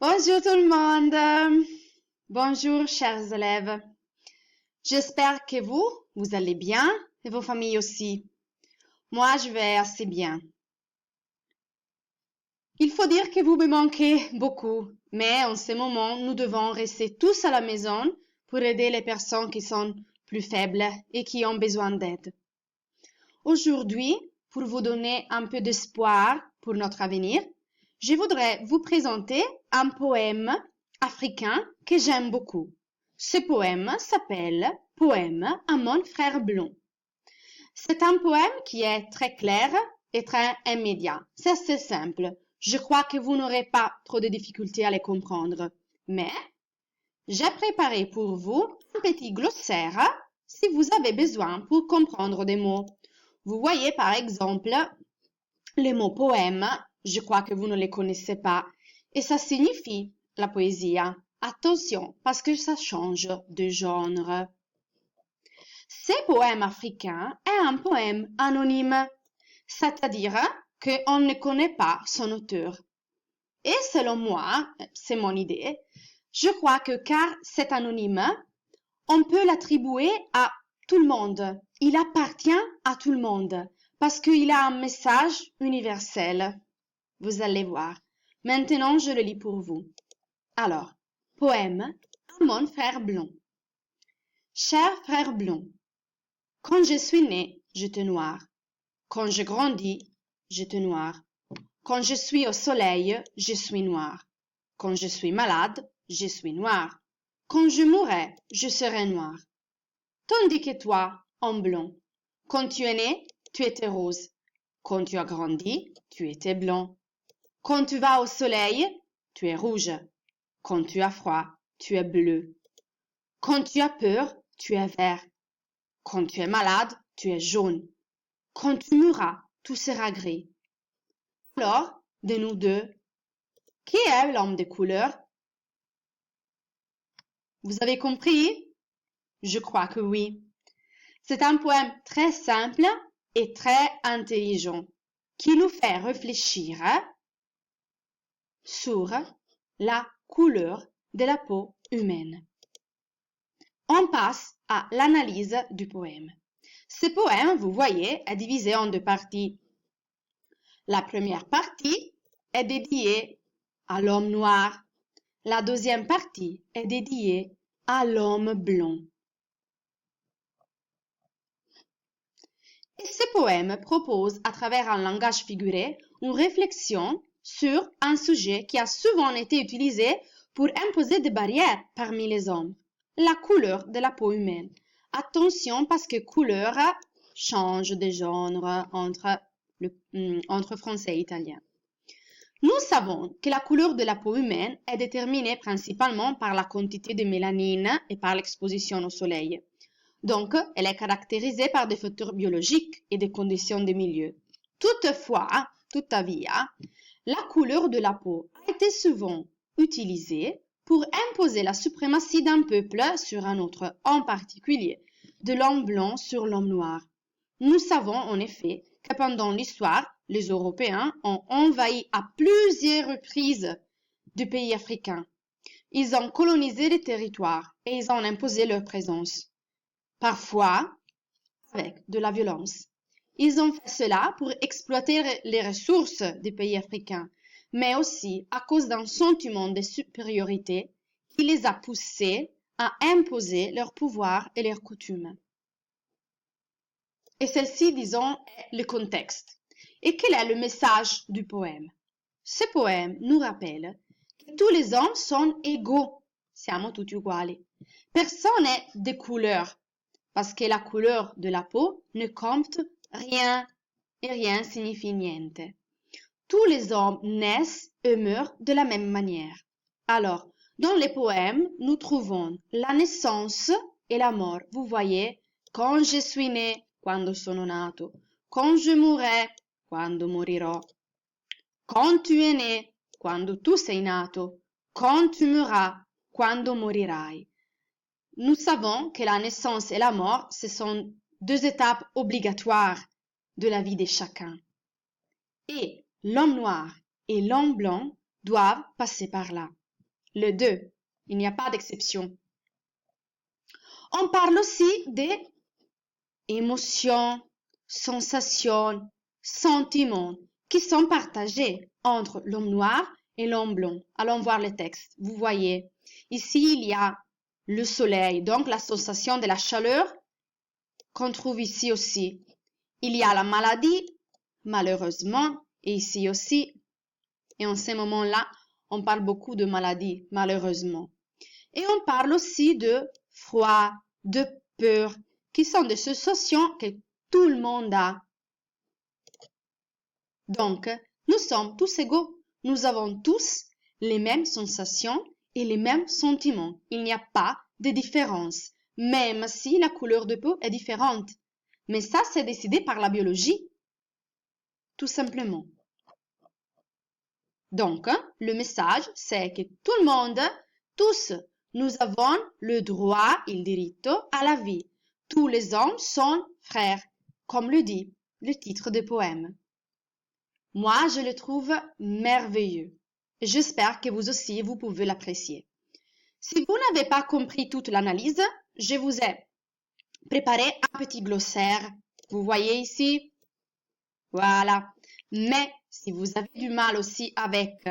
Bonjour tout le monde. Bonjour chers élèves. J'espère que vous allez bien et vos familles aussi. Moi, je vais assez bien. Il faut dire que vous me manquez beaucoup, mais en ce moment, nous devons rester tous à la maison pour aider les personnes qui sont plus faibles et qui ont besoin d'aide. Aujourd'hui, pour vous donner un peu d'espoir pour notre avenir, je voudrais vous présenter un poème africain que j'aime beaucoup. Ce poème s'appelle « Poème à mon frère blond ». C'est un poème qui est très clair et très immédiat. C'est assez simple. Je crois que vous n'aurez pas trop de difficultés à le comprendre. Mais j'ai préparé pour vous un petit glossaire si vous avez besoin pour comprendre des mots. Vous voyez par exemple le mot poème, je crois que vous ne les connaissez pas, et ça signifie la poésie. Attention, parce que ça change de genre. Ce poème africain est un poème anonyme, c'est-à-dire qu'on ne connaît pas son auteur. Et selon moi, c'est mon idée, je crois que car c'est anonyme, on peut l'attribuer à tout le monde. Il appartient à tout le monde parce qu'il a un message universel. Vous allez voir. Maintenant, je le lis pour vous. Alors, poème à mon frère blond. Cher frère blond, quand je suis né, j'étais noir. Quand je grandis, j'étais noir. Quand je suis au soleil, je suis noir. Quand je suis malade, je suis noir. Quand je mourrai, je serai noir. Tandis que toi, en blond, quand tu es né, tu étais rose. Quand tu as grandi, tu étais blanc. Quand tu vas au soleil, tu es rouge. Quand tu as froid, tu es bleu. Quand tu as peur, tu es vert. Quand tu es malade, tu es jaune. Quand tu mourras, tout sera gris. Alors, de nous deux, qui est l'homme de couleur? Vous avez compris? Je crois que oui. C'est un poème très simple et très intelligent qui nous fait réfléchir sur la couleur de la peau humaine. On passe à l'analyse du poème. Ce poème, vous voyez, est divisé en deux parties. La première partie est dédiée à l'homme noir. La deuxième partie est dédiée à l'homme blond. Et ce poème propose, à travers un langage figuré, une réflexion sur un sujet qui a souvent été utilisé pour imposer des barrières parmi les hommes. La couleur de la peau humaine. Attention parce que couleur change de genre entre français et italien. Nous savons que la couleur de la peau humaine est déterminée principalement par la quantité de mélanine et par l'exposition au soleil. Donc, elle est caractérisée par des facteurs biologiques et des conditions de milieu. Toutefois, la couleur de la peau a été souvent utilisée pour imposer la suprématie d'un peuple sur un autre, en particulier de l'homme blanc sur l'homme noir. Nous savons en effet que pendant l'histoire, les Européens ont envahi à plusieurs reprises des pays africains. Ils ont colonisé les territoires et ils ont imposé leur présence. Parfois avec de la violence. Ils ont fait cela pour exploiter les ressources des pays africains, mais aussi à cause d'un sentiment de supériorité qui les a poussés à imposer leur pouvoir et leurs coutumes. Et celle-ci, disons, est le contexte. Et quel est le message du poème? Ce poème nous rappelle que tous les hommes sont égaux. Siamo tutti uguali. Personne n'est de couleur. Parce que la couleur de la peau ne compte rien et rien signifie niente. Tous les hommes naissent et meurent de la même manière. Alors, dans les poèmes, nous trouvons la naissance et la mort. Vous voyez, quand je suis né, quando sono nato, quand je mourrai, quando morirò. Quand tu es né, quando tu sei nato, quand tu mourras, quando morirai. Nous savons que la naissance et la mort, ce sont deux étapes obligatoires de la vie de chacun. Et l'homme noir et l'homme blanc doivent passer par là. les deux. Il n'y a pas d'exception. On parle aussi des émotions, sensations, sentiments qui sont partagés entre l'homme noir et l'homme blanc. Allons voir le texte. Vous voyez, ici il y a le soleil, donc la sensation de la chaleur qu'on trouve ici aussi. Il y a la maladie, malheureusement, et ici aussi. Et en ce moment-là, on parle beaucoup de maladie, malheureusement. Et on parle aussi de froid, de peur, qui sont des sensations que tout le monde a. Donc, nous sommes tous égaux. Nous avons tous les mêmes sensations et les mêmes sentiments. Il n'y a pas de différence, même si la couleur de peau est différente. Mais ça, c'est décidé par la biologie, tout simplement. Donc, le message, c'est que tout le monde, tous, nous avons le droit, il diritto, à la vie. Tous les hommes sont frères, comme le dit le titre du poème. Moi, je le trouve merveilleux. J'espère que vous aussi, vous pouvez l'apprécier. Si vous n'avez pas compris toute l'analyse, je vous ai préparé un petit glossaire. Vous voyez ici? Voilà. Mais si vous avez du mal aussi avec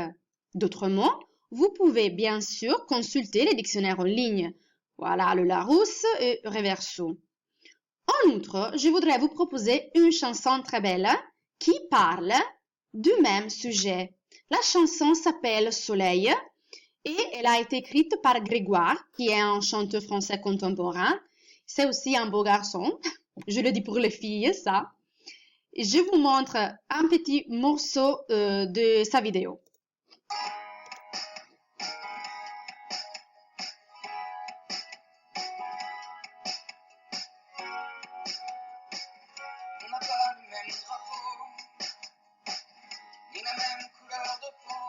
d'autres mots, vous pouvez bien sûr consulter les dictionnaires en ligne. Voilà, le Larousse et Reverso. En outre, je voudrais vous proposer une chanson très belle qui parle du même sujet. La chanson s'appelle Soleil et elle a été écrite par Grégoire, qui est un chanteur français contemporain. C'est aussi un beau garçon. Je le dis pour les filles, ça. Je vous montre un petit morceau de sa vidéo. On n'a pas le même drapeau, ni la même couleur de peau.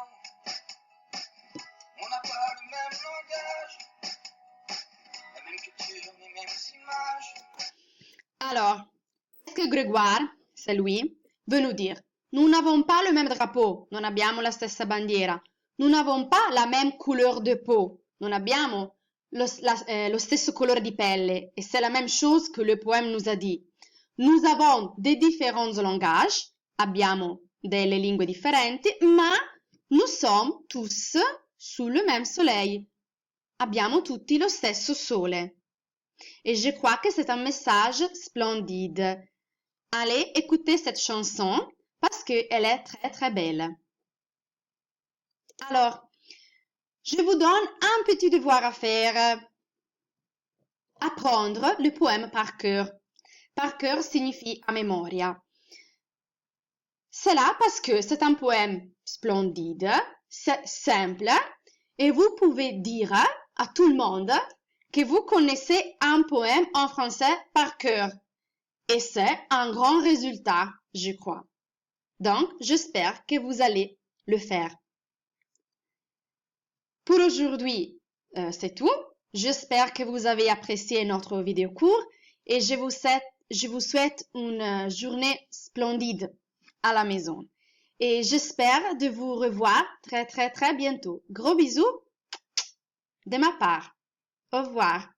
On n'a pas le même langage, la même culture, les mêmes images. Alors, est-ce que Grégoire, c'est lui, veut nous dire, nous n'avons pas le même drapeau, non abbiamo la stessa bandiera, nous n'avons pas la même couleur de peau, non abbiamo lo stesso colore di pelle, et c'est la même chose que le poème nous a dit. Nous avons des différents langages, abbiamo delle lingue differenti, ma nous sommes tous sous le même soleil. Abbiamo tutti lo stesso sole. Et je crois que c'est un message splendide. Allez écouter cette chanson parce qu'elle est très très belle. Alors, je vous donne un petit devoir à faire. Apprendre le poème par cœur. Par cœur signifie a memoria. C'est là parce que c'est un poème splendide, c'est simple et vous pouvez dire à tout le monde que vous connaissez un poème en français par cœur. Et c'est un grand résultat, je crois. Donc, j'espère que vous allez le faire. Pour aujourd'hui, c'est tout. J'espère que vous avez apprécié notre vidéo court et je vous souhaite une journée splendide à la maison. Et j'espère de vous revoir très très très bientôt. Gros bisous de ma part. Au revoir.